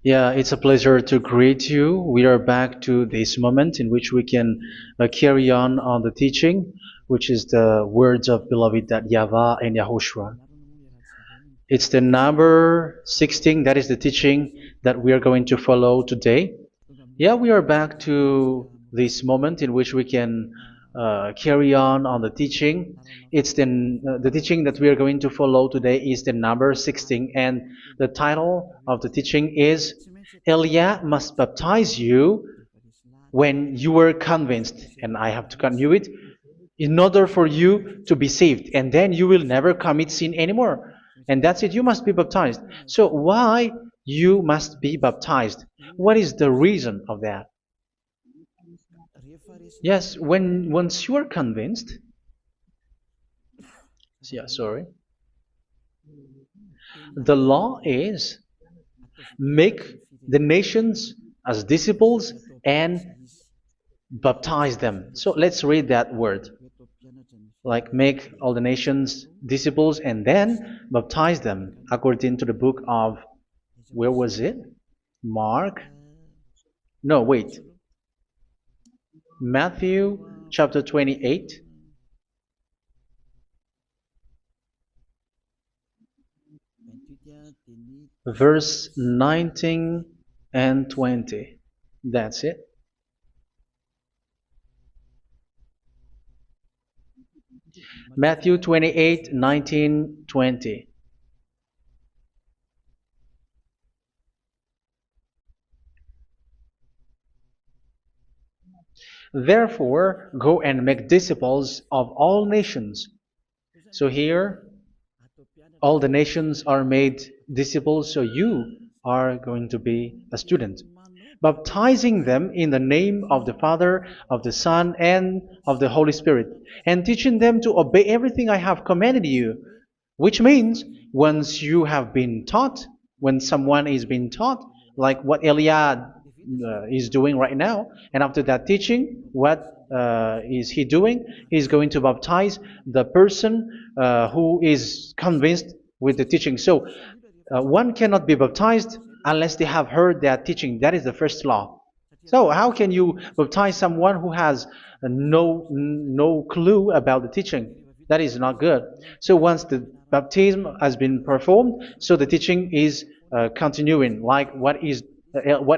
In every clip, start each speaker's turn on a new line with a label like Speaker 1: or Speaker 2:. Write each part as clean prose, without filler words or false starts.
Speaker 1: Yeah, it's a pleasure to greet you. We are back to this moment in which we can carry on the teaching, which is the words of beloved that YAHVAH and YAHOSHUA. It's the number 16, that is the teaching that we are going to follow today. Yeah, we are back to this moment in which we can carry on the teaching. It's the teaching that we are going to follow today is the number 16, and the title of the teaching is Elia must baptize you when you were convinced, and I have to continue it, in order for you to be saved, and then you will never commit sin anymore. And that's it, you must be baptized. So why you must be baptized? What is the reason of that? Yes, once you are convinced, yeah, sorry, the law is make the nations as disciples and baptize them. So let's read that word. Like make all the nations disciples and then baptize them according to the book of, where was it? Mark? No, wait. Matthew chapter 28. Verse 19 and 20. That's it. Matthew 28, 19, 20. Therefore, go and make disciples of all nations. So here, all the nations are made disciples, so you are going to be a student. Baptizing them in the name of the Father, of the Son, and of the Holy Spirit, and teaching them to obey everything I have commanded you. Which means, once you have been taught, when someone is being taught, like what Eliad is doing right now, and after that teaching, what is he doing? He's going to baptize the person who is convinced with the teaching. So one cannot be baptized unless they have heard that teaching. That is the first law. So how can you baptize someone who has no clue about the teaching? That is not good. So once the baptism has been performed, so the teaching is continuing. Like what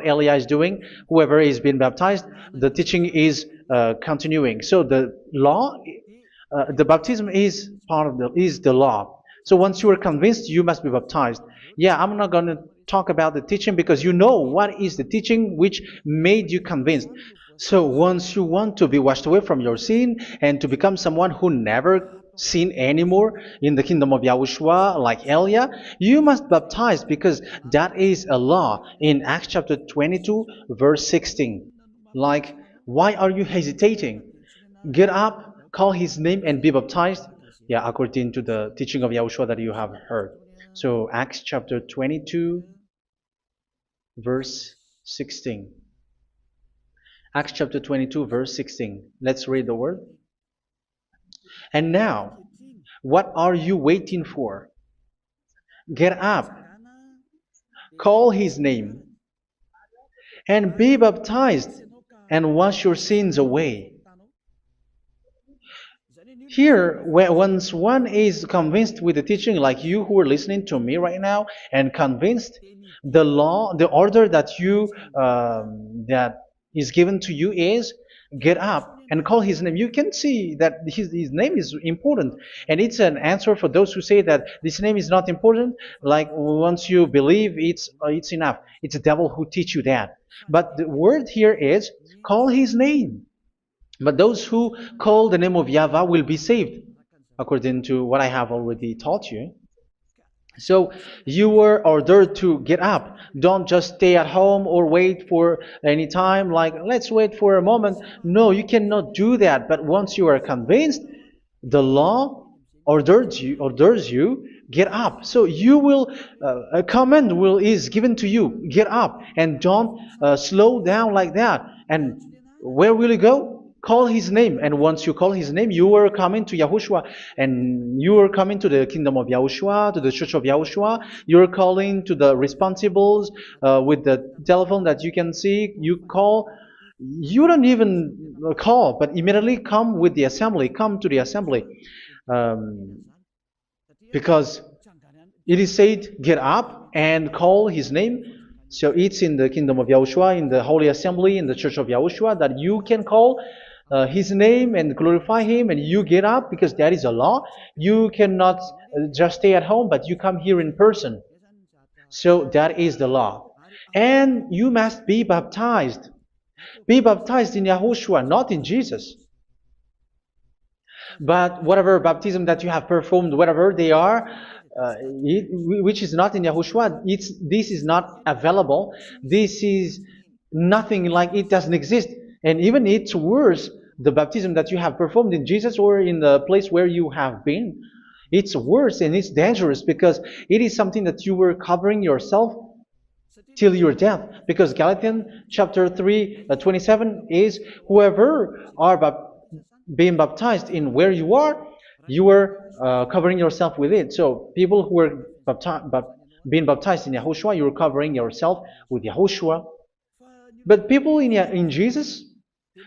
Speaker 1: Elia is doing, whoever is being baptized, the teaching is continuing. So the law, the baptism is part of the law. So once you are convinced, you must be baptized. Yeah, I'm not going to talk about the teaching because you know what is the teaching which made you convinced. So once you want to be washed away from your sin and to become someone who never sin anymore in the kingdom of Yahushua, like Elia, you must baptize because that is a law in Acts chapter 22, verse 16. Like, why are you hesitating? Get up, call his name, and be baptized. Yeah, according to the teaching of Yahushua that you have heard. So Acts chapter 22, verse 16. Acts chapter 22, verse 16. Let's read the word. And now, what are you waiting for? Get up, call his name, and be baptized, and wash your sins away. Here, once one is convinced with the teaching, like you who are listening to me right now, and convinced, the law, the order that that is given to you is get up and call his name. You can see that his name is important, and it's an answer for those who say that this name is not important. Like once you believe, it's enough. It's the devil who teach you that. But the word here is call his name. But those who call the name of YAHVAH will be saved, according to what I have already taught you. So you were ordered to get up. Don't just stay at home or wait for any time, like let's wait for a moment. No, you cannot do that. But once you are convinced, the law orders you get up. So you will a command is given to you, get up, and don't slow down like that. And where will you go? call his name. And once you call his name, you are coming to Yahushua. And you are coming to the kingdom of Yahushua, to the church of Yahushua. You are calling to the responsibles with the telephone that you can see. You call. You don't even call, but immediately come with the assembly. Come to the assembly. Um, because it is said, get up and call his name. So it's in the kingdom of Yahushua, in the holy assembly, in the church of Yahushua, that you can call his name and glorify him, and you get up because that is a law. You cannot just stay at home, but you come here in person. So that is the law. And you must be baptized. Be baptized in Yahushua, not in Jesus. But whatever baptism that you have performed, whatever they are, which is not in Yahushua, this is not available. This is nothing, like it doesn't exist. And even it's worse, the baptism that you have performed in Jesus or in the place where you have been. It's worse and it's dangerous because it is something that you were covering yourself till your death. Because Galatians chapter 3, 27 is, whoever are being baptized in where you are covering yourself with it. So people who were being baptized in Yahushua, you were covering yourself with Yahushua. But people in Jesus,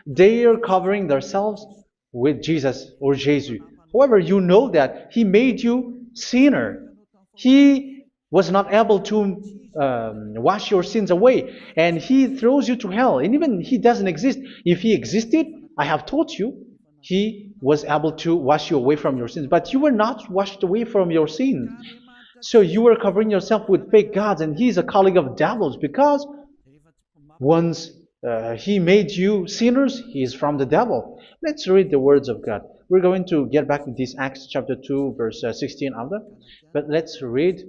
Speaker 1: they are covering themselves with Jesus or Jesus. However, you know that He made you sinner. He was not able to wash your sins away, and He throws you to hell. And even He doesn't exist. If He existed, I have taught you, He was able to wash you away from your sins. But you were not washed away from your sins. So you were covering yourself with fake gods, and He is a colleague of devils, because once He made you sinners, He is from the devil. Let's read the words of God. We're going to get back to this Acts chapter 2, verse 16 after. But let's read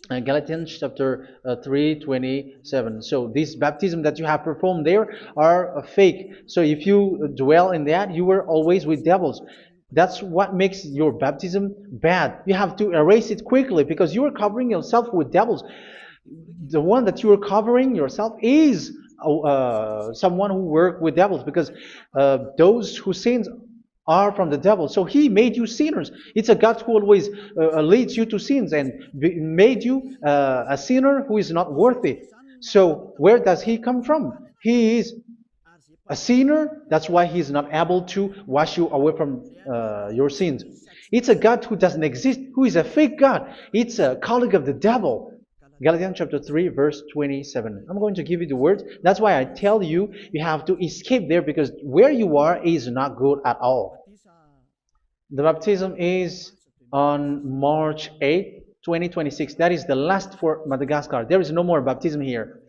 Speaker 1: Galatians chapter 3, 27. So this baptism that you have performed there are fake. So if you dwell in that, you were always with devils. That's what makes your baptism bad. You have to erase it quickly because you are covering yourself with devils. The one that you are covering yourself is someone who works with devils, because those who sins are from the devil. So He made you sinners. It's a God who always leads you to sins and made you a sinner who is not worthy. So where does He come from? He is a sinner. That's why He is not able to wash you away from your sins. It's a God who doesn't exist, who is a fake God. It's a colleague of the devil. Galatians chapter 3, verse 27. I'm going to give you the words. That's why I tell you, you have to escape there, because where you are is not good at all. The baptism is on March 8, 2026. That is the last for Madagascar. There is no more baptism here.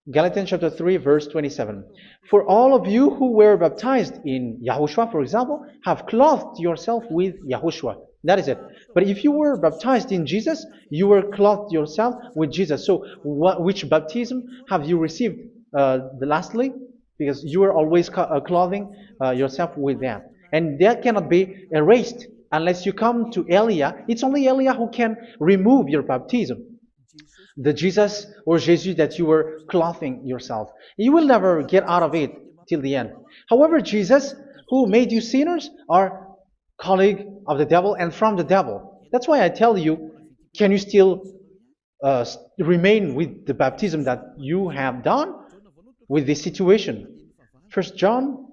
Speaker 1: Galatians chapter 3, verse 27. For all of you who were baptized in Yahushua, for example, have clothed yourself with Yahushua. That is it. But if you were baptized in Jesus, you were clothed yourself with Jesus. So which baptism have you received lastly? Because you are always clothing yourself with that. And that cannot be erased unless you come to Elia. It's only Elia who can remove your baptism. The Jesus or Jesus that you were clothing yourself. You will never get out of it till the end. However, Jesus, who made you sinners, are colleague of the devil and from the devil. That's why I tell you, can you still remain with the baptism that you have done with this situation? First John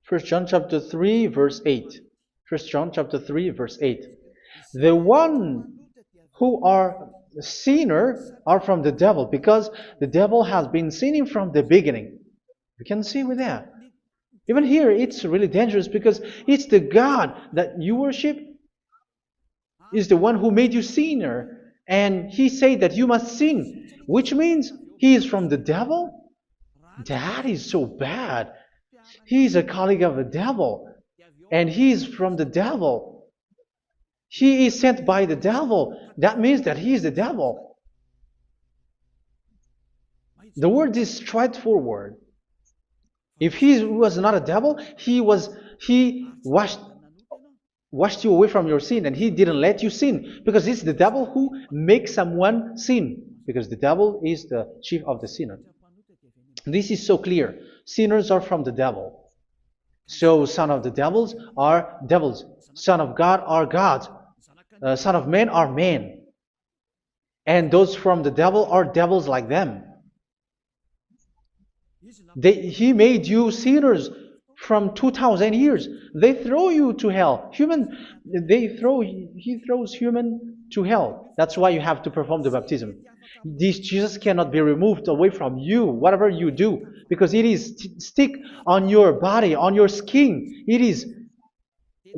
Speaker 1: chapter 3, verse 8. First John chapter 3, verse 8. The one who are sinner are from the devil, because the devil has been sinning from the beginning. You can see with that. Even here, it's really dangerous, because it's the God that you worship is the one who made you sinner. And He said that you must sin, which means He is from the devil. That is so bad. He is a colleague of the devil. And He is from the devil. He is sent by the devil. That means that He is the devil. The word is straightforward. If He was not a devil, He washed you away from your sin, and He didn't let you sin, because it's the devil who makes someone sin, because the devil is the chief of the sinner. This is so clear. Sinners are from the devil. So son of the devils are devils. Son of God are gods. Son of men are men. And those from the devil are devils like them. He made you sinners from 2,000 years. They throw you to hell. He throws human to hell. That's why you have to perform the baptism. This Jesus cannot be removed away from you, whatever you do, because it is stick on your body, on your skin. It is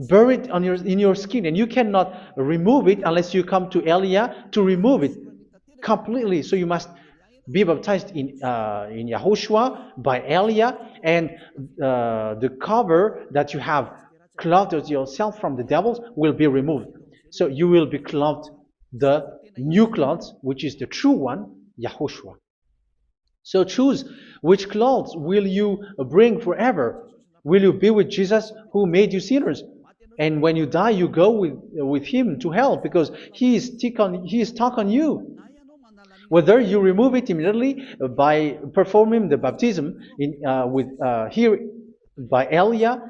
Speaker 1: buried in your skin, and you cannot remove it unless you come to Elia to remove it completely. So you must be baptized in Yahushua by Elia, and the cover that you have clothed yourself from the devils will be removed. So you will be clothed the new clothes, which is the true one, Yahushua. So choose which clothes will you bring forever. Will you be with Jesus who made you sinners? And when you die, you go with him to hell because he is stuck on you. Whether you remove it immediately by performing the baptism here by Elia,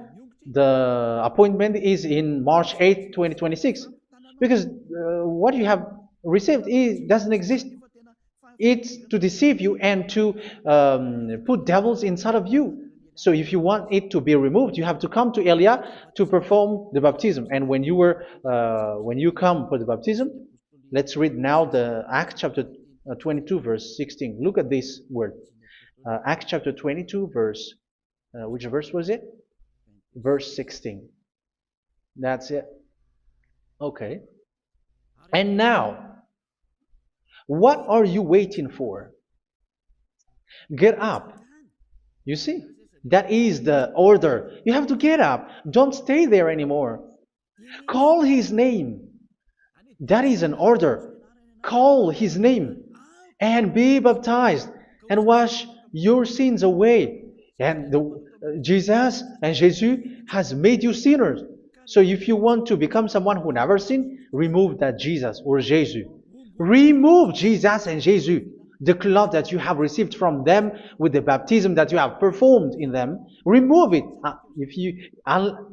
Speaker 1: the appointment is in March 8, 2026. Because what you have received doesn't exist. It's to deceive you and to put devils inside of you. So if you want it to be removed, you have to come to Elia to perform the baptism. And when you come for the baptism, let's read now the Acts chapter 22 verse 16. Look at this word. Acts chapter 22 verse, which verse was it? Verse 16. That's it. Okay. And now, what are you waiting for? Get up. You see, that is the order. You have to get up. Don't stay there anymore. Call his name. That is an order. Call his name and be baptized and wash your sins away. And Jesus has made you sinners. So if you want to become someone who never sinned, remove that Jesus or Jesus. Remove Jesus and Jesus, the cloth that you have received from them with the baptism that you have performed in them. Remove it.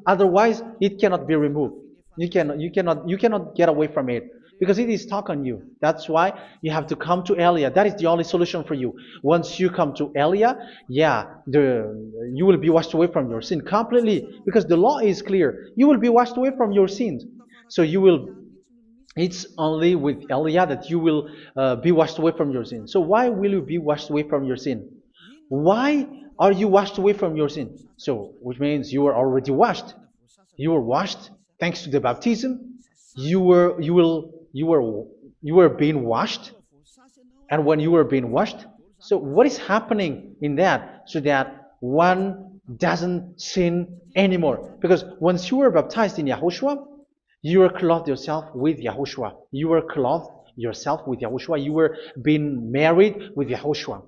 Speaker 1: Otherwise, it cannot be removed. You cannot get away from it because it is stuck on you. That's why you have to come to Elia. That is the only solution for you. Once you come to Elia, you will be washed away from your sin completely because the law is clear. You will be washed away from your sins. So it's only with Elia that you will be washed away from your sin. So why will you be washed away from your sin? Why are you washed away from your sin? So, which means you are already washed. You were washed thanks to the baptism. You were being washed, and when you were being washed, so what is happening in that? So that one doesn't sin anymore. Because once you were baptized in Yahushua, you were clothed yourself with Yahushua. You were clothed yourself with Yahushua. You were being married with Yahushua.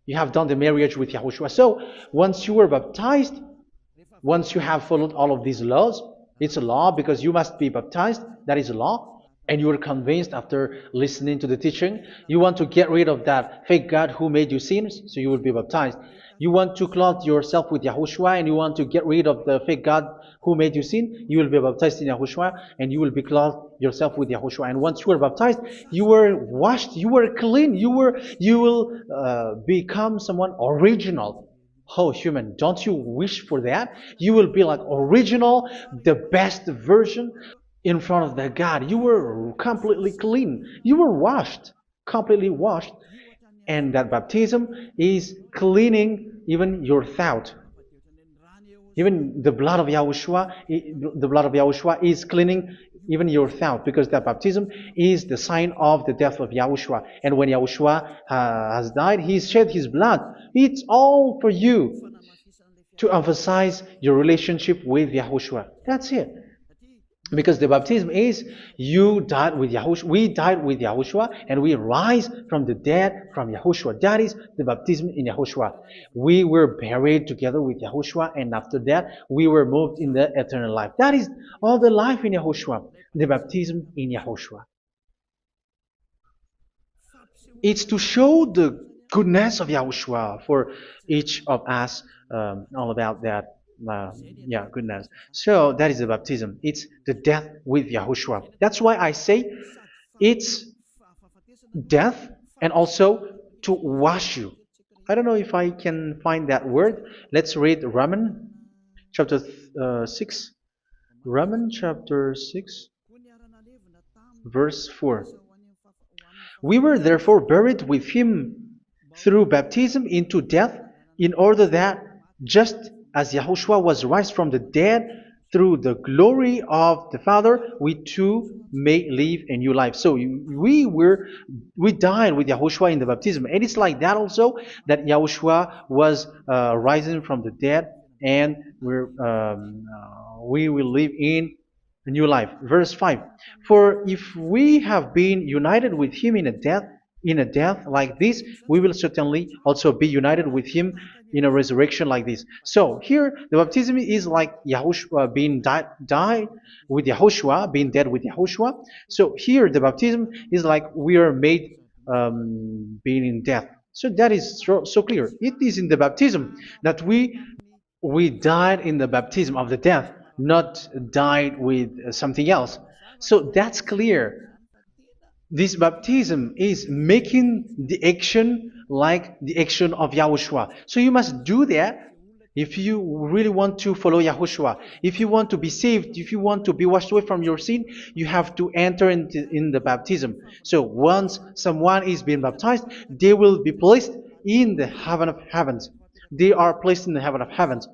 Speaker 1: You have done the marriage with Yahushua. So once you were baptized, once you have followed all of these laws, it's a law because you must be baptized. That is a law. And you are convinced after listening to the teaching, you want to get rid of that fake God who made you sinners, so you will be baptized. You want to clothe yourself with Yahushua and you want to get rid of the fake God who made you sin, you will be baptized in Yahushua and you will be clothed yourself with Yahushua. And once you are baptized, you were washed, you were clean, you will become someone original. Oh, human, don't you wish for that? You will be like original, the best version in front of the God. You were completely clean. You were washed, completely washed. And that baptism is cleaning even your thought. Even the blood of Yahushua is cleaning even your thought, because that baptism is the sign of the death of Yahushua. And when Yahushua has died, he shed his blood. It's all for you to emphasize your relationship with Yahushua. That's it. Because the baptism is you died with Yahushua, we died with Yahushua, and we rise from the dead from Yahushua. That is the baptism in Yahushua. We were buried together with Yahushua, and after that we were moved in the eternal life. That is all the life in Yahushua, the baptism in Yahushua. It's to show the goodness of Yahushua for each of us, all about that. Uh, yeah, goodness. So that is the baptism. It's the death with Yahushua. That's why I say it's death and also to wash you. I don't know if I can find that word. Let's read Romans chapter 6. Romans chapter 6, verse 4. We were therefore buried with him through baptism into death, in order that, just as Yahushua was raised from the dead through the glory of the Father, we too may live a new life. So we died with Yahushua in the baptism, and it's like that also that Yahushua was rising from the dead, and we will live in a new life. Verse 5. For if we have been united with him in a death like this, we will certainly also be united with him in a resurrection like this. So here the baptism is like Yahushua being died with Yahushua, being dead with Yahushua. So here the baptism is like we are made being in death. So that is so clear. It is in the baptism that we died in the baptism of the death, not died with something else. So that's clear. This baptism is making the action like the action of Yahushua. So you must do that if you really want to follow Yahushua. If you want to be saved, if you want to be washed away from your sin, you have to enter in the baptism. So once someone is being baptized, they will be placed in the heaven of heavens. They are placed in the heaven of heavens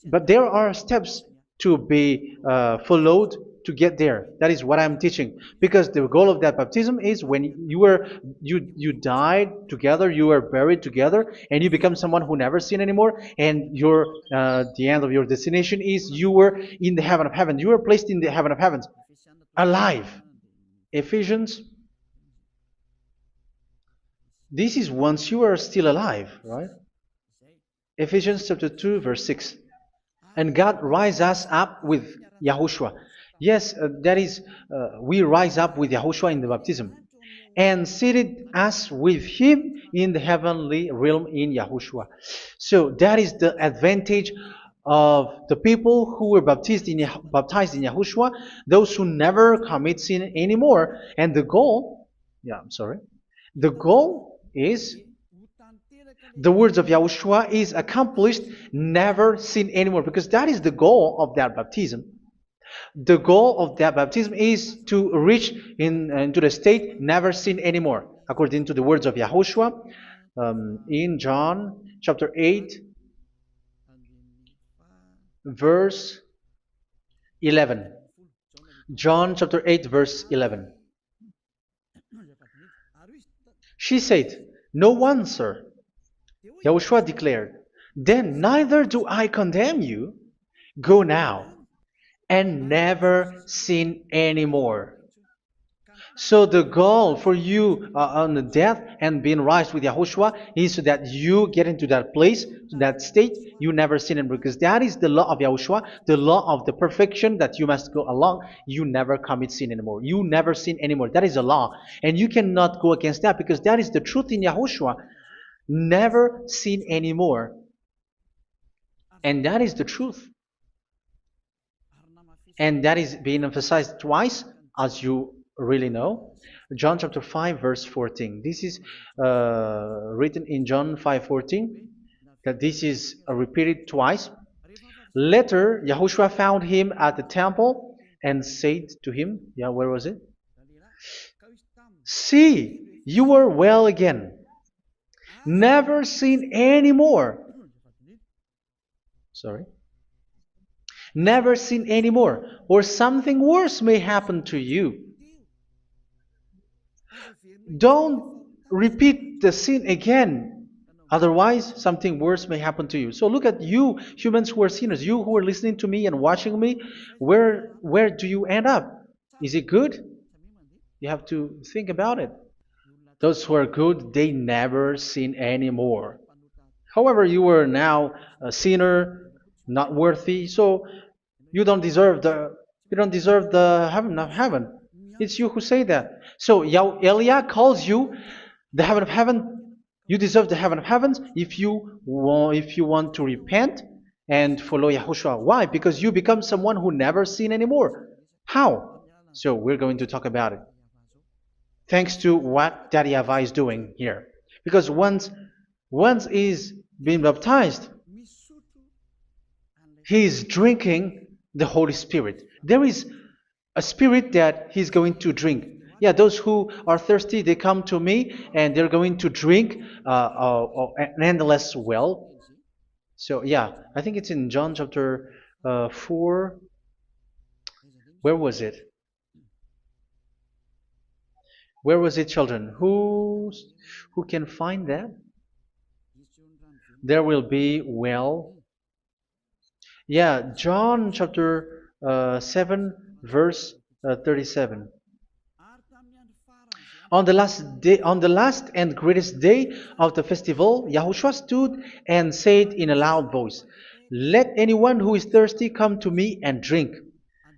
Speaker 1: but there are steps to be followed to get there. That is what I'm teaching. Because the goal of that baptism is when you died together, you were buried together, and you become someone who never sin anymore. And the end of your destination is you were in the heaven of heaven. You were placed in the heaven of heavens, alive. Ephesians. This is once you are still alive, right? Ephesians chapter 2, verse 6. And God rise us up with Yahushua. Yes, that is, we rise up with Yahushua in the baptism. And seated us with him in the heavenly realm in Yahushua. So that is the advantage of the people who were baptized in Yahushua, those who never commit sin anymore. And the goal is the words of Yahushua is accomplished, never sin anymore, because that is the goal of that baptism. The goal of that baptism is to reach into the state never sin anymore, according to the words of Yahushua in John chapter 8, verse 11. John chapter 8, verse 11. She said, "No one, sir." Yahushua declared, "Then neither do I condemn you. Go now and never sin anymore." So the goal for you on the death and being raised with Yahushua is so that you get into that place, to that state, you never sin anymore. Because that is the law of Yahushua, the law of the perfection that you must go along. You never commit sin anymore. You never sin anymore. That is a law. And you cannot go against that because that is the truth in Yahushua. Never sin anymore. And that is the truth. And that is being emphasized twice, as you really know. John chapter 5, verse 14. This is written in John 5:14, that this is repeated twice. Later, Yahushua found him at the temple and said to him, where was it? "See, you are well again. Never sin anymore." Sorry. "Never sin anymore, or something worse may happen to you." Don't repeat the sin again. Otherwise, something worse may happen to you. So look at you, humans who are sinners, you who are listening to me and watching me. Where do you end up? Is it good? You have to think about it. Those who are good, they never sin anymore. However, you are now a sinner, not worthy, so you don't deserve the heaven of heaven. It's you who say that. So Eliah calls you the heaven of heaven. You deserve the heaven of heavens if you want to repent and follow Yahushua. Why? Because you become someone who never sin anymore. How? So we're going to talk about it. Thanks to what Daddy YAHVAH is doing here. Because once he's been baptized, he is drinking the Holy Spirit. There is a spirit that he's going to drink. Yeah, those who are thirsty, they come to me and they're going to drink an endless well. So, yeah, I think it's in John chapter 4. Where was it? Where was it, children? Who can find that? There will be well. Yeah, John chapter 7, verse 37. On the last and greatest day of the festival, Yahushua stood and said in a loud voice, "Let anyone who is thirsty come to me and drink."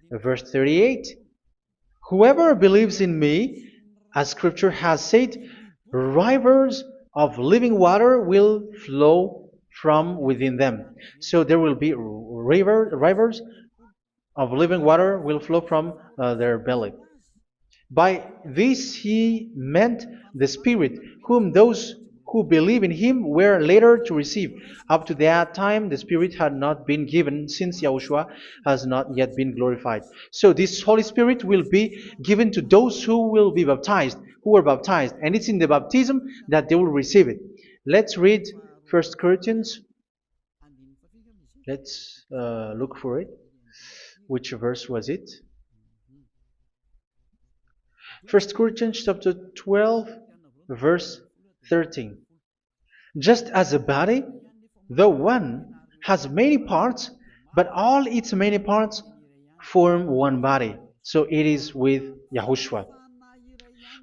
Speaker 1: Verse 38. Whoever believes in me, as scripture has said, rivers of living water will flow from within them. So there will be rivers of living water will flow from their belly. By this he meant the Spirit, whom those who believe in him were later to receive. Up to that time, the Spirit had not been given, since Yahushua has not yet been glorified. So this Holy Spirit will be given to those who will be baptized, who are baptized, and it's in the baptism that they will receive it. Let's read 1 Corinthians. Let's look for it. Which verse was it? 1 Corinthians chapter 12, verse 13. Just as a body, though one, has many parts, but all its many parts form one body. So it is with Yahushua.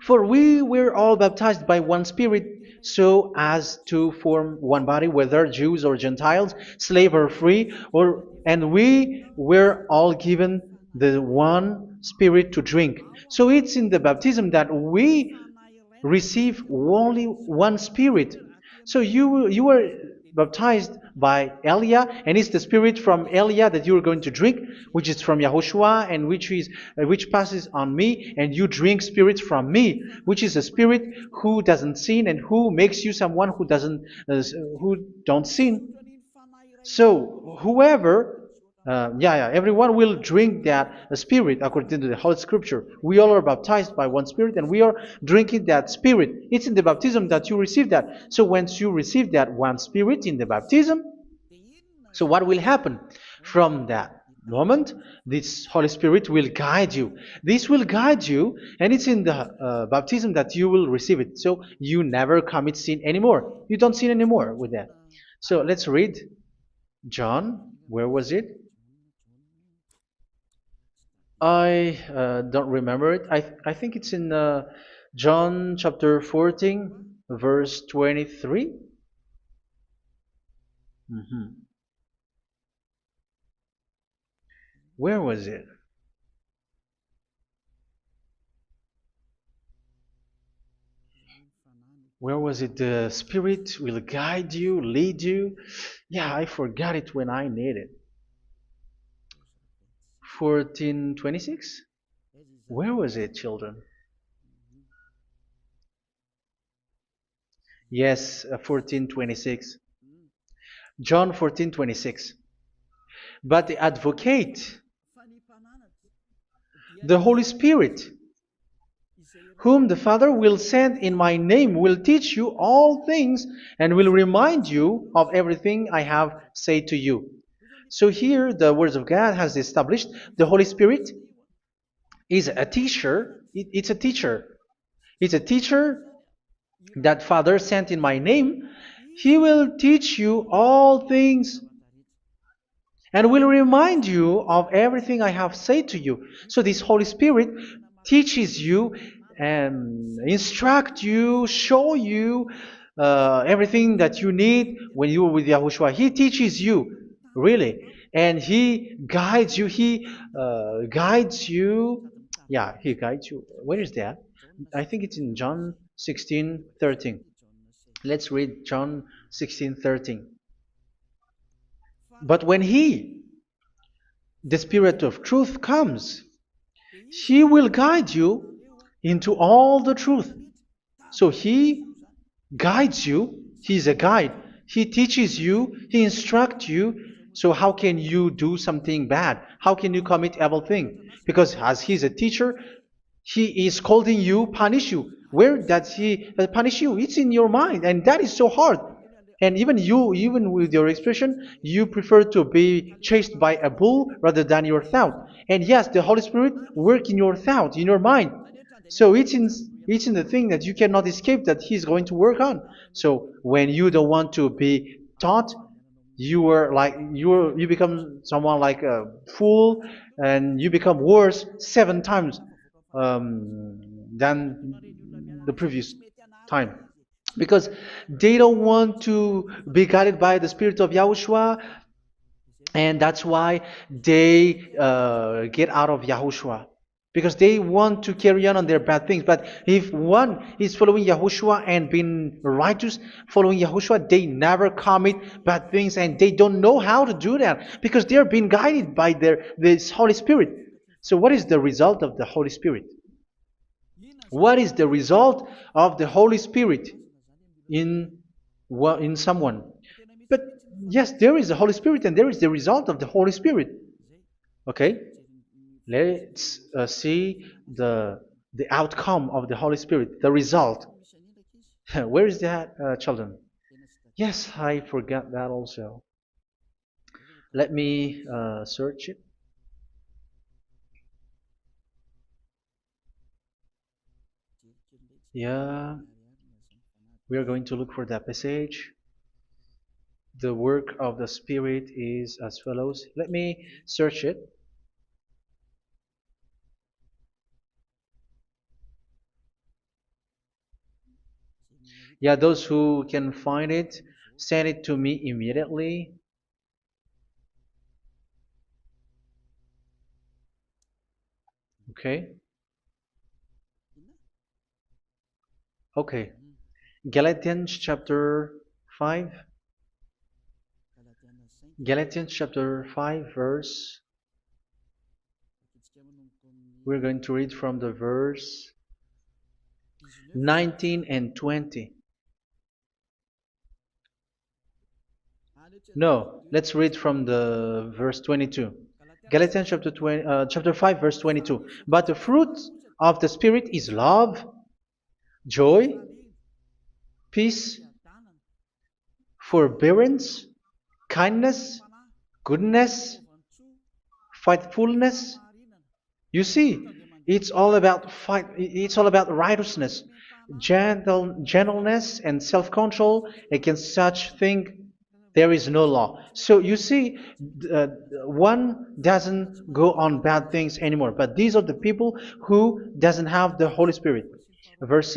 Speaker 1: For we were all baptized by one Spirit, so as to form one body, whether Jews or Gentiles, slave or free, and we were all given the one Spirit to drink. So it's in the baptism that we receive only one Spirit. So you were baptized by Elia, and it's the Spirit from Elia that you are going to drink, which is from Yahushua, and which passes on me, and you drink Spirit from me, which is a Spirit who doesn't sin and who makes you someone who don't sin. So whoever everyone will drink that Spirit according to the Holy Scripture. We all are baptized by one Spirit, and we are drinking that Spirit. It's in the baptism that you receive that. So once you receive that one Spirit in the baptism, so what will happen? From that moment, this Holy Spirit will guide you. This will guide you, and it's in the baptism that you will receive it. So you never commit sin anymore. You don't sin anymore with that. So let's read John. Where was it? I don't remember it. I think it's in John chapter 14, verse 23. Mhm. Where was it? Where was it? The Spirit will guide you, lead you. Yeah, I forgot it when I need it. 14:26? Where was it, children? Yes, 14:26. John 14:26. But the advocate, the Holy Spirit, whom the Father will send in my name, will teach you all things and will remind you of everything I have said to you. So here the words of God has established the Holy Spirit is a teacher. It's a teacher. It's a teacher that Father sent in my name. He will teach you all things and will remind you of everything I have said to you. So this Holy Spirit teaches you and instruct you, show you everything that you need when you are with Yahushua. He teaches you, really, and He guides you. He guides you. Yeah, He guides you. Where is that? I think it's in John 16:13. Let's read John 16:13. But when He, the Spirit of truth, comes, He will guide you into all the truth. So He guides you. He's a guide. He teaches you. He instructs you. So how can you do something bad? How can you commit evil thing? Because as He's a teacher, He is scolding you, punish you. Where does He punish you? It's in your mind, and that is so hard. And even you, even with your expression, you prefer to be chased by a bull rather than your thought. And yes, the Holy Spirit work in your thought, in your mind. So it's in the thing that you cannot escape that He's going to work on. So when you don't want to be taught, you become someone like a fool, and you become worse 7 times than the previous time, because they don't want to be guided by the Spirit of Yahushua, and that's why they get out of Yahushua, because they want to carry on their bad things. But if one is following Yahushua and being righteous, following Yahushua, they never commit bad things, and they don't know how to do that because they are being guided by this Holy Spirit. So what is the result of the Holy Spirit? What is the result of the Holy Spirit in in someone? But yes, there is the Holy Spirit, and there is the result of the Holy Spirit. Okay, let's see the outcome of the Holy Spirit, the result. Where is that, children? Yes, I forgot that also. Let me search it. Yeah, we are going to look for that passage. The work of the Spirit is as follows. Let me search it. Yeah, those who can find it, send it to me immediately. Okay. Okay. Galatians chapter 5. Galatians chapter 5, verse. We're going to read from the verse 19 and 20. No, let's read from the verse 22. Galatians chapter 5, verse 22. But the fruit of the Spirit is love, joy, peace, forbearance, kindness, goodness, faithfulness. You see, it's all about fight. It's all about righteousness, gentleness, and self-control. Against such thing, there is no law. So you see, uh, one doesn't go on bad things anymore. But these are the people who doesn't have the Holy Spirit. Verse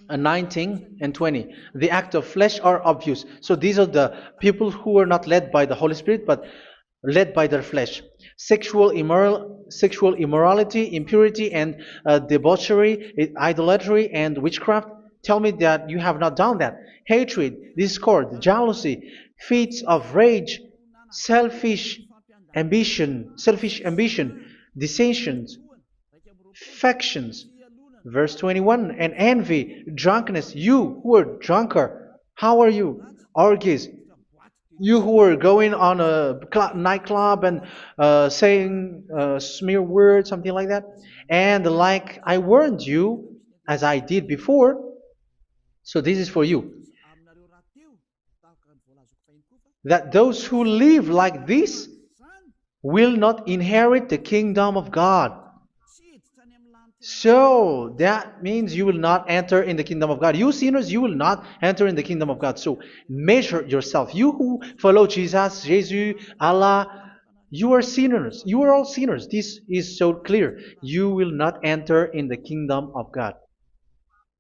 Speaker 1: 19 and 20. The act of flesh are obvious. So these are the people who are not led by the Holy Spirit, but led by their flesh. Sexual immorality, impurity, and debauchery, idolatry, and witchcraft. Tell me that you have not done that. Hatred, discord, jealousy, fits of rage, selfish ambition, dissensions, factions. Verse 21, and envy, drunkenness. You who are drunkard, how are you? Orgies. You who are going on a nightclub and saying smear words, something like that. And like I warned you, as I did before, so this is for you, that those who live like this will not inherit the kingdom of God. So that means you will not enter in the kingdom of God. You sinners, you will not enter in the kingdom of God. So measure yourself. You who follow Jesus, Allah, you are sinners. You are all sinners. This is so clear. You will not enter in the kingdom of God.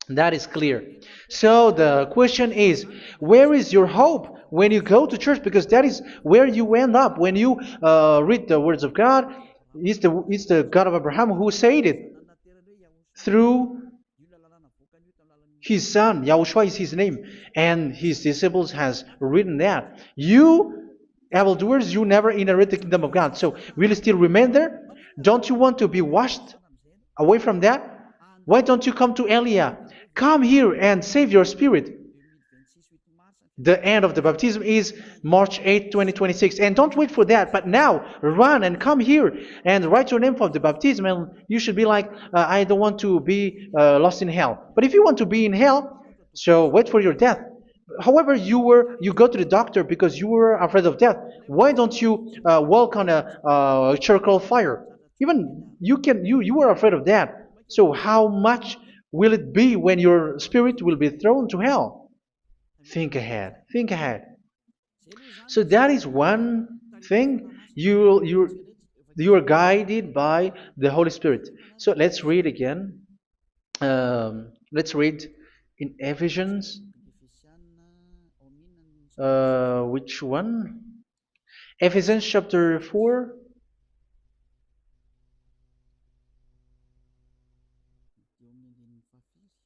Speaker 1: That is clear. So the question is, where is your hope when you go to church? Because that is where you end up when you read the words of God. It's the God of Abraham who said it through His son, Yahushua is his name, and his disciples has written that. You evildoers, you never inherit the kingdom of God. So will you still remain there? Don't you want to be washed away from that? Why don't you come to Elia? Come here and save your spirit. The end of the baptism is March 8th, 2026. And don't wait for that, but now run and come here and write your name for the baptism. And you should be like, I don't want to be lost in hell. But if you want to be in hell, so wait for your death. However, you go to the doctor because you were afraid of death. Why don't you walk on a charcoal fire? Even you were afraid of that. So how much will it be when your spirit will be thrown to hell? Think ahead. Think ahead. So that is one thing. You are guided by the Holy Spirit. So let's read again. Let's read in Ephesians. Which one? Ephesians chapter 4.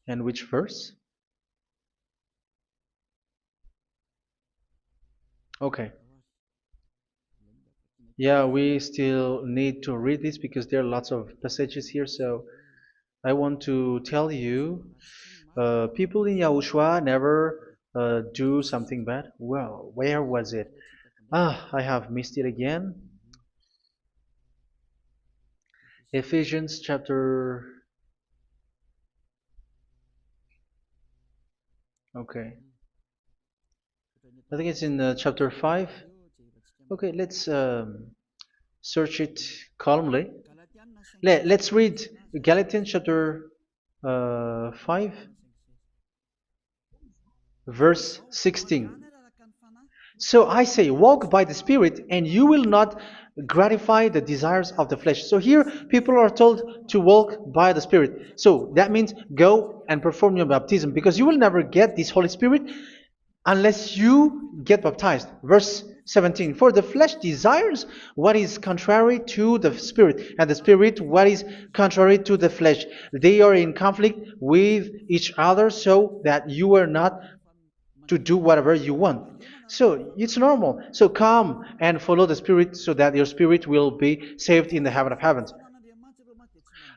Speaker 1: And which verse? Okay. Yeah, we still need to read this because there are lots of passages here. So I want to tell you, people in Yahushua never do something bad. Well, where was it? I have missed it again. Ephesians chapter. Okay. I think it's in chapter 5. Okay, let's search it calmly. Let's read Galatians chapter 5, verse 16. So I say, walk by the Spirit, and you will not gratify the desires of the flesh. So here, people are told to walk by the Spirit. So that means go and perform your baptism, because you will never get this Holy Spirit unless you get baptized. Verse 17. For the flesh desires what is contrary to the Spirit, and the Spirit what is contrary to the flesh. They are in conflict with each other, so that you are not to do whatever you want. So it's normal. So come and follow the Spirit so that your spirit will be saved in the heaven of heavens.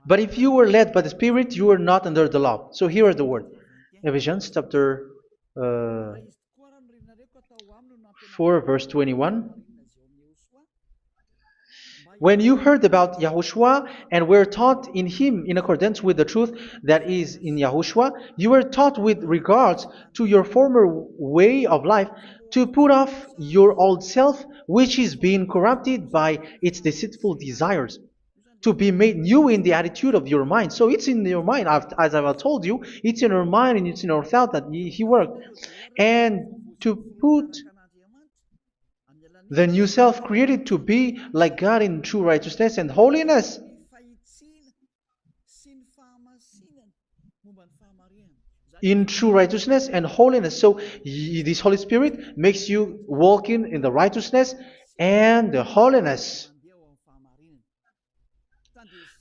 Speaker 1: But if you were led by the Spirit, you are not under the law. So here are the word. Ephesians chapter 4 verse 21. When you heard about Yahushua and were taught in him in accordance with the truth that is in Yahushua, you were taught with regards to your former way of life to put off your old self, which is being corrupted by its deceitful desires, to be made new in the attitude of your mind. So it's in your mind, as I've told you, it's in your mind and it's in your thought that he worked. And to put the new self created to be like God in true righteousness and holiness. In true righteousness and holiness. So this Holy Spirit makes you walk in the righteousness and the holiness.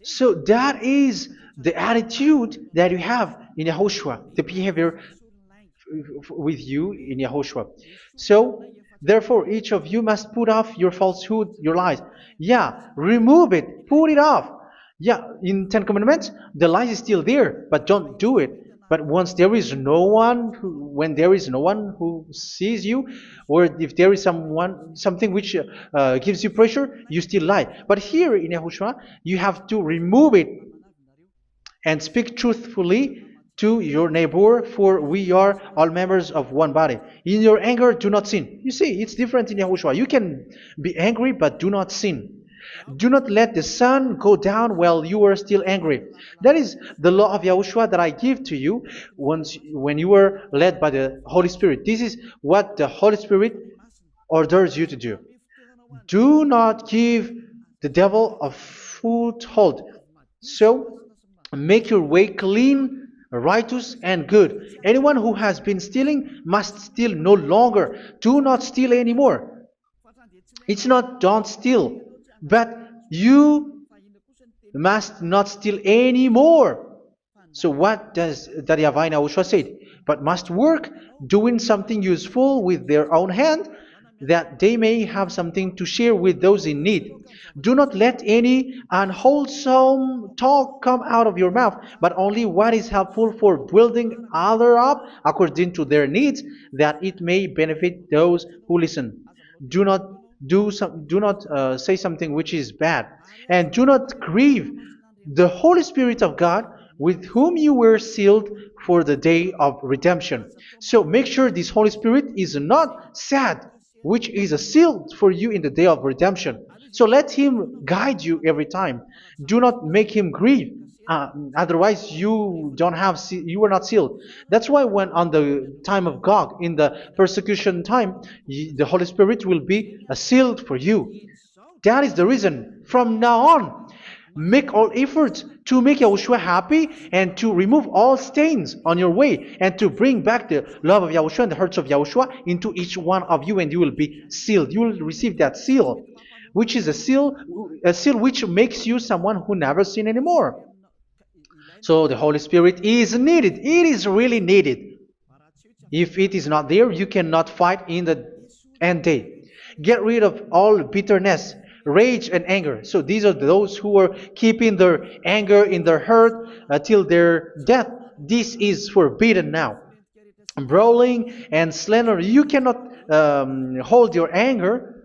Speaker 1: So that is the attitude that you have in Yahushua, the behavior with you in Yahushua. So therefore, each of you must put off your falsehood, your lies. Yeah, remove it, put it off. Yeah, in Ten Commandments, the lies is still there, but don't do it. But once there is no one, when there is no one who sees you, or if there is something which gives you pressure, you still lie. But here in Yahushua, you have to remove it and speak truthfully to your neighbor, for we are all members of one body. In your anger, do not sin. You see, it's different in Yahushua. You can be angry, but do not sin. Do not let the sun go down while you are still angry. That is the law of Yahushua that I give to you when you were led by the Holy Spirit. This is what the Holy Spirit orders you to do. Do not give the devil a foothold. So, make your way clean, righteous, and good. Anyone who has been stealing must steal no longer. Do not steal anymore. It's not don't steal, but you must not steal anymore. So what does the YAHVAH in YAHOSHUA say? But must work doing something useful with their own hand, that they may have something to share with those in need. Do not let any unwholesome talk come out of your mouth, but only what is helpful for building other up according to their needs, that it may benefit those who listen. Do not do not say something which is bad, and do not grieve the Holy Spirit of God, with whom you were sealed for the day of redemption. So make sure this Holy Spirit is not sad, which is a seal for you in the day of redemption. So let him guide you every time. Do not make him grieve. Otherwise, you are not sealed. That's why when on the time of God, in the persecution time, the Holy Spirit will be a sealed for you. That is the reason. From now on, make all efforts to make Yahushua happy and to remove all stains on your way and to bring back the love of Yahushua and the hearts of Yahushua into each one of you, and you will be sealed. You will receive that seal, which is a seal which makes you someone who never sin anymore. So the Holy Spirit is needed. It is really needed. If it is not there, you cannot fight in the end day. Get rid of all bitterness, rage, and anger. So these are those who are keeping their anger in their heart till their death. This is forbidden now. Brawling and slander. You cannot hold your anger.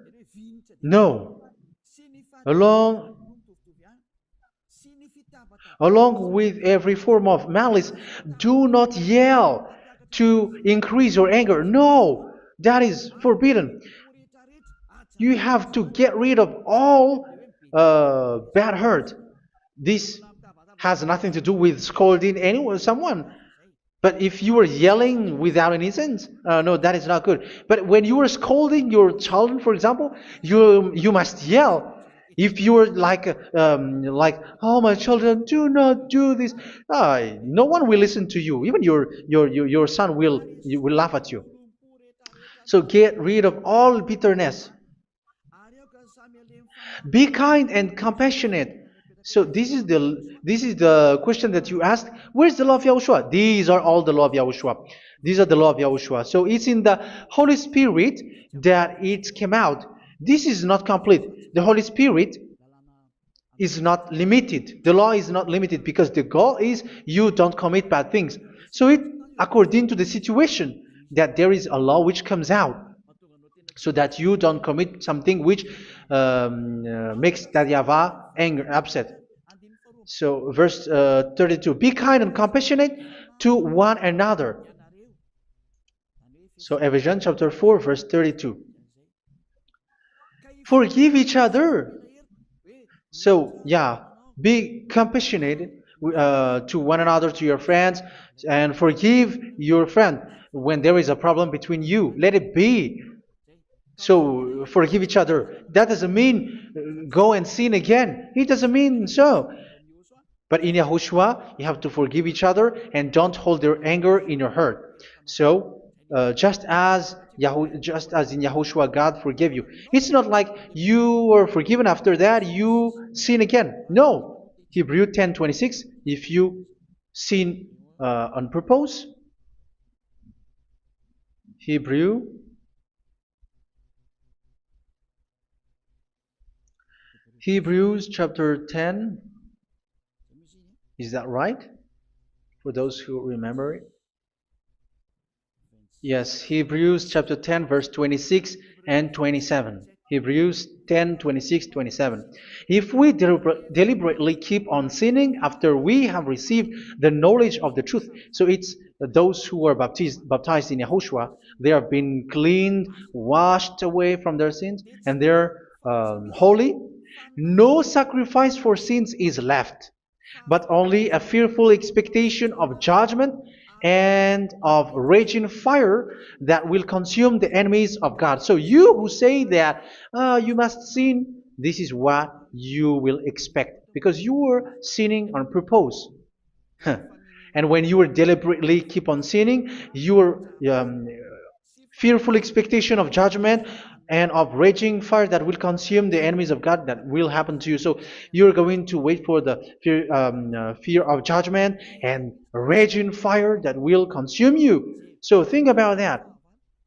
Speaker 1: No. Along Along with every form of malice, do not yell to increase your anger. No, that is forbidden. You have to get rid of all bad hurt. This has nothing to do with scolding anyone, someone. But if you are yelling without any sense, no, that is not good. But when you are scolding your children, for example, you must yell. If you are like, oh my children, do not do this, no one will listen to you. Even your son will laugh at you. So get rid of all bitterness. Be kind and compassionate. So this is the question that you asked. Where's the law of Yahushua? These are all the law of Yahushua. These are the law of Yahushua. So it's in the Holy Spirit that it came out. This is not complete. The Holy Spirit is not limited. The law is not limited because the goal is you don't commit bad things. So it according to the situation that there is a law which comes out, so that you don't commit something which makes that YAHVAH angry, upset. So verse 32, be kind and compassionate to one another. So Ephesians chapter 4 verse 32. Forgive each other. So yeah, be compassionate to one another, to your friends, and forgive your friend when there is a problem between you. Let it be. So forgive each other. That doesn't mean go and sin again. It doesn't mean so. But in Yahushua, you have to forgive each other and don't hold their anger in your heart. So just as in Yahushua, God forgave you. It's not like you were forgiven after that you sin again. No. Hebrew 10:26. If you sin on purpose, Hebrews chapter 10. Is that right? For those who remember it? Yes, Hebrews chapter 10 verse 26 and 27. Hebrews 10, 26, 27. If we deliberately keep on sinning after we have received the knowledge of the truth, so it's those who are baptized in Yahushua, they have been cleaned, washed away from their sins, and they're holy. No sacrifice for sins is left, but only a fearful expectation of judgment and of raging fire that will consume the enemies of God. So you who say that you must sin, this is what you will expect, because you were sinning on purpose. And when you were deliberately keep on sinning, your fearful expectation of judgment and of raging fire that will consume the enemies of God that will happen to you. So you're going to wait for the fear of judgment and raging fire that will consume you. So think about that,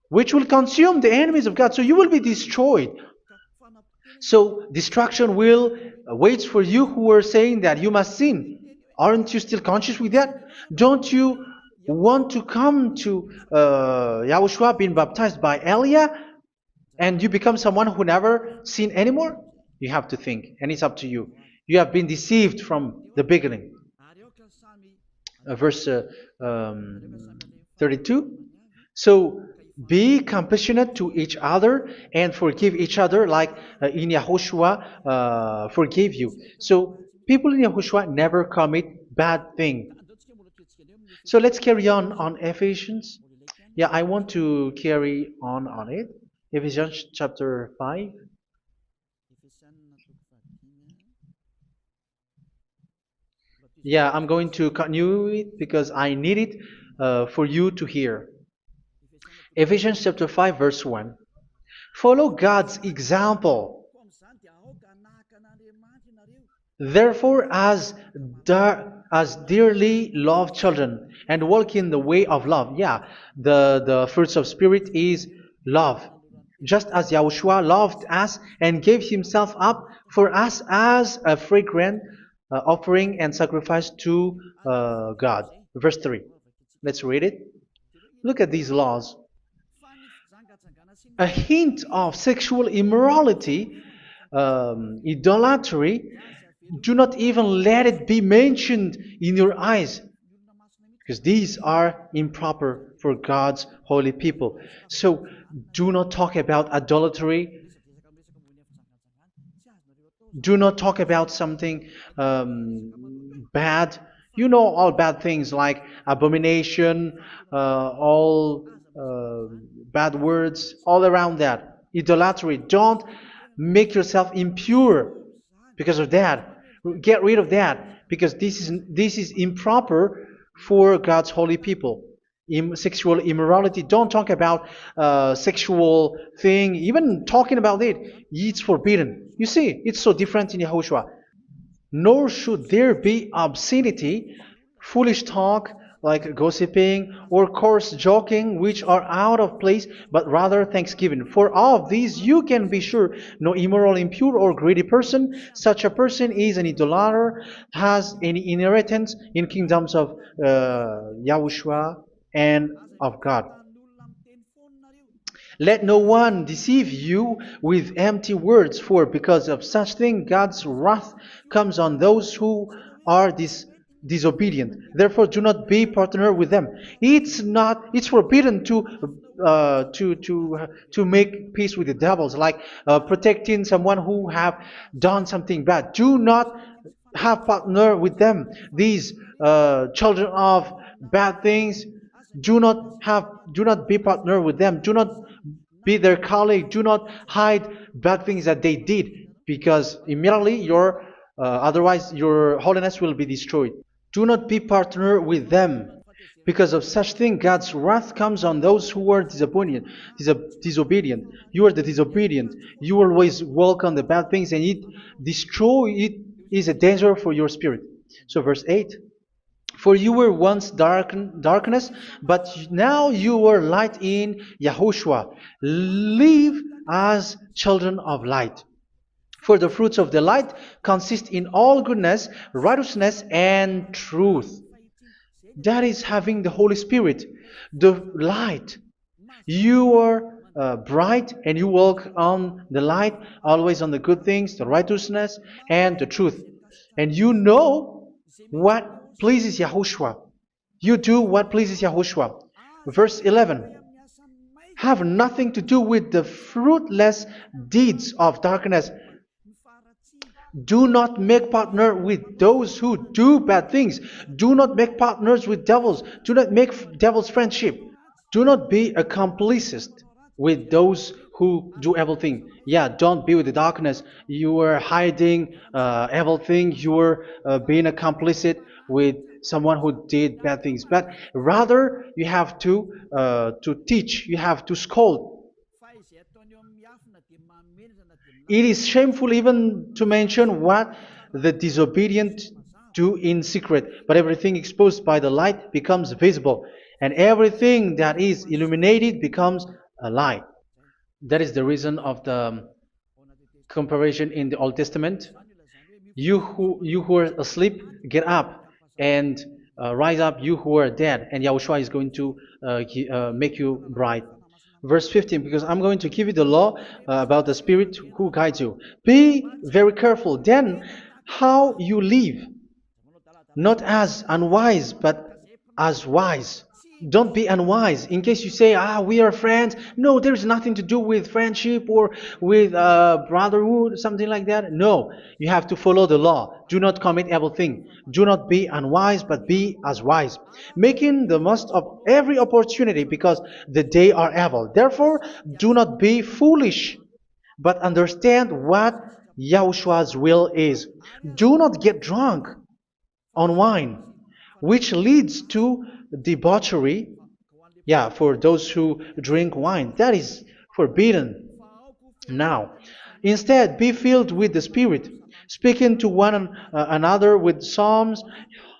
Speaker 1: which will consume the enemies of God. So you will be destroyed. So destruction will wait for you who are saying that you must sin. Aren't you still conscious with that? Don't you want to come to Yahushua being baptized by Elia and you become someone who never sin anymore? You have to think, and it's up to you. You have been deceived from the beginning. Verse 32. So be compassionate to each other and forgive each other like in Yahushua forgave you. So people in Yahushua never commit bad thing. So let's carry on Ephesians. Yeah, I want to carry on it. Ephesians chapter 5. Yeah, I'm going to continue it because I need it for you to hear. Ephesians chapter 5 verse 1. Follow God's example. Therefore, as dearly loved children, and walk in the way of love. Yeah, the fruits of spirit is love. Just as Yahushua loved us and gave himself up for us as a fragrant offering and sacrifice to God. Verse 3. Let's read it. Look at these laws. A hint of sexual immorality, idolatry, do not even let it be mentioned in your eyes, because these are improper for God's holy people. So do not talk about idolatry. Do not talk about something bad. You know all bad things like abomination, all bad words, all around that. Idolatry. Don't make yourself impure because of that. Get rid of that because this is improper for God's holy people. Sexual immorality. Don't talk about sexual thing. Even talking about it, it's forbidden. You see, it's so different in Yahushua. Nor should there be obscenity, foolish talk like gossiping or coarse joking, which are out of place, but rather thanksgiving. For of these you can be sure: no immoral, impure, or greedy person, such a person is an idolater, has any inheritance in kingdoms of Yahushua and of God. Let no one deceive you with empty words, for because of such thing God's wrath comes on those who are disobedient. Therefore, do not be partner with them. It's forbidden to make peace with the devils, like protecting someone who have done something bad. Do not have partner with them. These children of bad things, do not be partner with them. Do not be their colleague. Do not hide bad things that they did, because immediately otherwise your holiness will be destroyed. Do not be partner with them. Because of such thing, God's wrath comes on those who are disobedient. You are the disobedient. You always walk on the bad things, and it is a danger for your spirit. So verse 8. For you were once darkness, but now you are light in Yahushua. Live as children of light. For the fruits of the light consist in all goodness, righteousness, and truth. That is having the Holy Spirit, the light. You are bright and you walk on the light, always on the good things, the righteousness, and the truth. And you know what pleases Yahushua. You do what pleases Yahushua. Verse 11. Have nothing to do with the fruitless deeds of darkness. Do not make partner with those who do bad things. Do not make partners with devils. Do not make devils friendship. Do not be accomplices with those who do evil thing. Yeah, don't be with the darkness. You are hiding evil thing. You are being a complicit with someone who did bad things. But rather, you have to teach. You have to scold. It is shameful even to mention what the disobedient do in secret, but everything exposed by the light becomes visible, and everything that is illuminated becomes a light. That is the reason of the comparison in the Old Testament. You who are asleep, get up and rise up, you who are dead, and Yahushua is going to make you bright. Verse 15, because I'm going to give you the law about the Spirit who guides you. Be very careful then how you live, not as unwise, but as wise. Don't be unwise. In case you say, we are friends. No, there's nothing to do with friendship or with brotherhood, something like that. No, you have to follow the law. Do not commit evil thing. Do not be unwise, but be as wise, making the most of every opportunity because the day are evil. Therefore, do not be foolish, but understand what Yahushua's will is. Do not get drunk on wine, which leads to debauchery. Yeah, for those who drink wine, that is forbidden now. Instead, be filled with the Spirit, speaking to one another with psalms,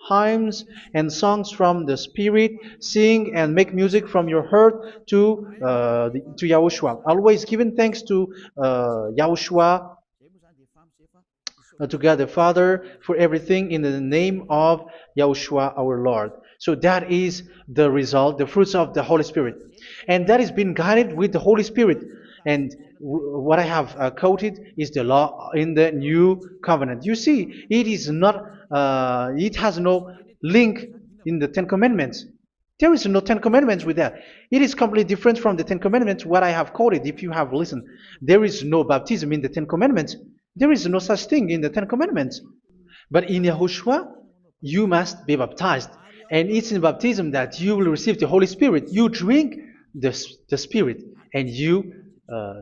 Speaker 1: hymns, and songs from the Spirit. Sing and make music from your heart to Yahushua. Always giving thanks to Yahushua, to God the Father, for everything in the name of Yahushua our Lord. So that is the result, the fruits of the Holy Spirit. And that is being guided with the Holy Spirit. And what I have quoted is the law in the new covenant. You see, it is not, it has no link in the Ten Commandments. There is no Ten Commandments with that. It is completely different from the Ten Commandments, what I have quoted, if you have listened. There is no baptism in the Ten Commandments. There is no such thing in the Ten Commandments. But in Yahushua, you must be baptized. And it's in baptism that you will receive the Holy Spirit. You drink the Spirit, and you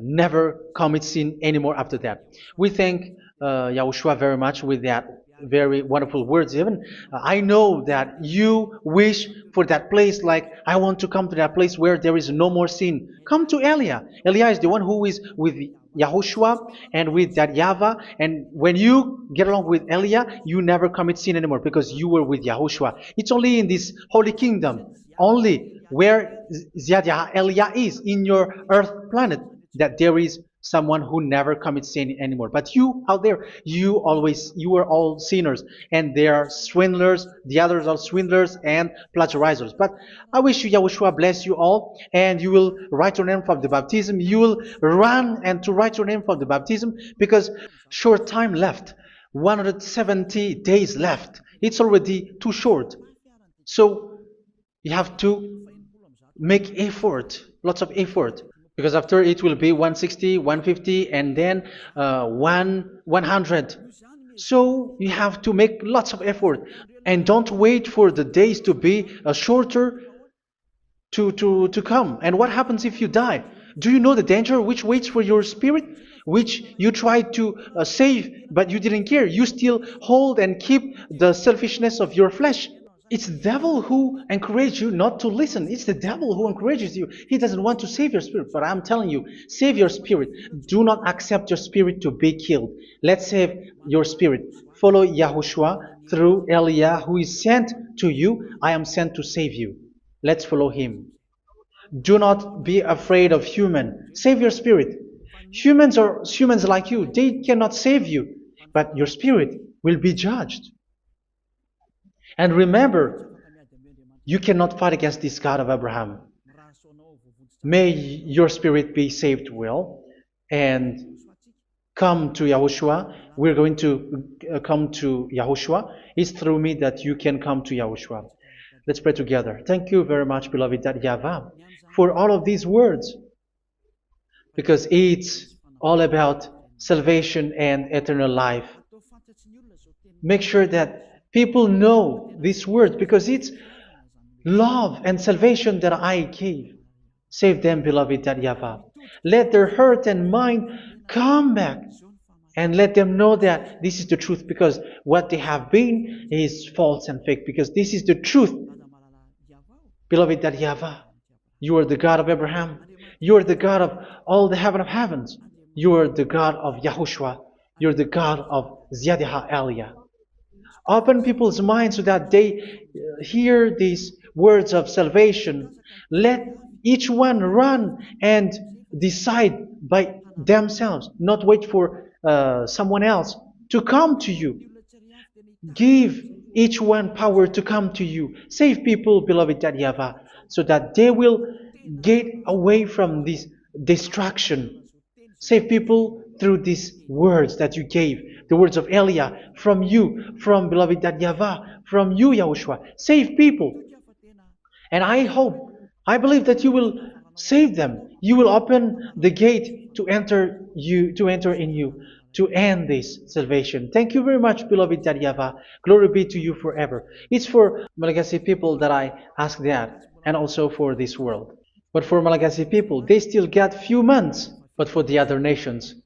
Speaker 1: never commit sin anymore after that. We thank Yahushua very much with that very wonderful words. Even I know that you wish for that place, like I want to come to that place where there is no more sin. Come to Elia. Elia is the one who is with Yahushua and with that YAHVAH. And when you get along with Elia, you never commit sin anymore because you were with Yahushua. It's only in this holy kingdom, only where Ziad Elia is, in your earth planet, that there is someone who never commits sin anymore. But you out there, you are all sinners, and they are swindlers. The others are swindlers and plagiarizers. But I wish you, Yahushua, bless you all, and you will write your name for the baptism. You will run and to write your name for the baptism, because short time left, 170 days left. It's already too short. So you have to make effort, lots of effort, because after it will be 160, 150, and then 100. So you have to make lots of effort, and don't wait for the days to be shorter to come. And what happens if you die? Do you know the danger which waits for your spirit, which you tried to save, but you didn't care? You still hold and keep the selfishness of your flesh. It's the devil who encourages you not to listen. It's the devil who encourages you. He doesn't want to save your spirit. But I'm telling you, save your spirit. Do not accept your spirit to be killed. Let's save your spirit. Follow Yahushua through Elia, who is sent to you. I am sent to save you. Let's follow him. Do not be afraid of human. Save your spirit. Humans are humans like you. They cannot save you. But your spirit will be judged. And remember, you cannot fight against this God of Abraham. May your spirit be saved well and come to Yahushua. We're going to come to Yahushua. It's through me that you can come to Yahushua. Let's pray together. Thank you very much, beloved YAHVAH, for all of these words, because it's all about salvation and eternal life. Make sure that people know these words, because it's love and salvation that I gave. Save them, beloved YAHVAH. Let their heart and mind come back, and let them know that this is the truth, because what they have been is false and fake, because this is the truth. Beloved YAHVAH, you are the God of Abraham. You are the God of all the heaven of heavens. You're the God of Yahushua. You're the God of Ziyadha Aliyah. Open people's minds so that they hear these words of salvation. Let each one run and decide by themselves, not wait for someone else to come to you. Give each one power to come to you. Save people, beloved Yahavah, so that they will get away from this destruction. Save people through these words that you gave, the words of Elia, from you, from beloved Yahavah, from you, Yahushua. Save people. And I hope, I believe that you will save them. You will open the gate to enter in you, to end this salvation. Thank you very much, beloved Yahavah. Glory be to you forever. It's for Malagasy people that I ask that, and also for this world. But for Malagasy people, they still get few months. But for the other nations,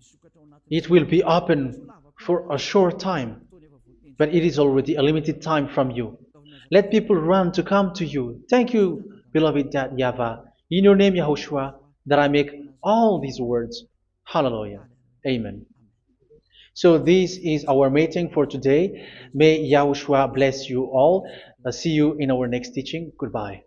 Speaker 1: it will be open for a short time. But it is already a limited time from you. Let people run to come to you. Thank you, beloved Yahvah. In your name, Yahushua, that I make all these words. Hallelujah. Amen. So this is our meeting for today. May Yahushua bless you all. See you in our next teaching. Goodbye.